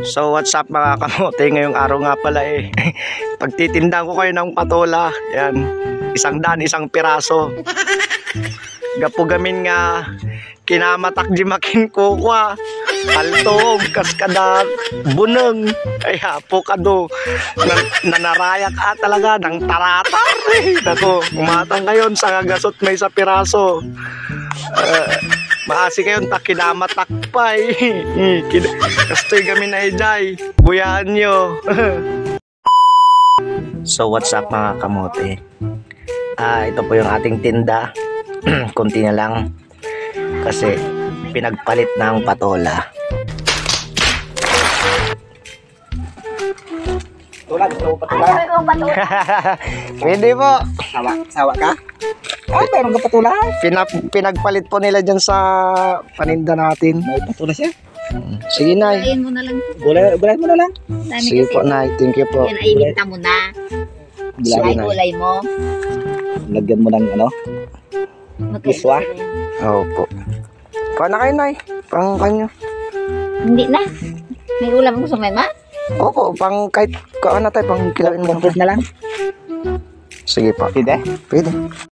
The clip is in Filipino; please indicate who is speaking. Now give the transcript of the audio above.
Speaker 1: So what's up mga kamote, ngayong araw nga pala pagtitinda ko kayo ng patola. Yan, 100 isang piraso. Gapugamin nga kinamatak di makin ko kwa. Paltog, kaskada, buneng. Ay hapo ka do. Nanarayak talaga ng taratar. Nako, umatang ngayon sa gasot may sa piraso. Maasi kayo kinamatakpay. Kastoy gamin na iday. Buyaan nyo. So what's up mga kamote? Ito po yung ating tinda. Kunti na lang. Kasi pinagpalit ng patola. Pwede po.
Speaker 2: Sawa ka? Meron ka patula?
Speaker 1: Pinagpalit po nila dyan sa paninda natin.
Speaker 2: May patula siya?
Speaker 1: Sige, Nay.
Speaker 3: Gulayin mo na lang.
Speaker 2: Gulay mo na lang.
Speaker 3: Dami
Speaker 1: Sige
Speaker 3: kasi.
Speaker 1: po, Nay. Thank you po.
Speaker 3: Yan ay ibinta mo na.
Speaker 1: Sige,
Speaker 3: Ay
Speaker 1: Nay.
Speaker 3: gulay mo.
Speaker 2: Lagyan mo ng ano? Iswa?
Speaker 1: Oo po. Paano kayo, Nay? Pang kanyo?
Speaker 3: Hindi na. May ulam mo sa mema?
Speaker 1: Opo, pang kahit kaano tayo, pang kilawin mo.
Speaker 2: Complete na lang.
Speaker 1: Sige po.
Speaker 2: Pwede?
Speaker 1: Pwede.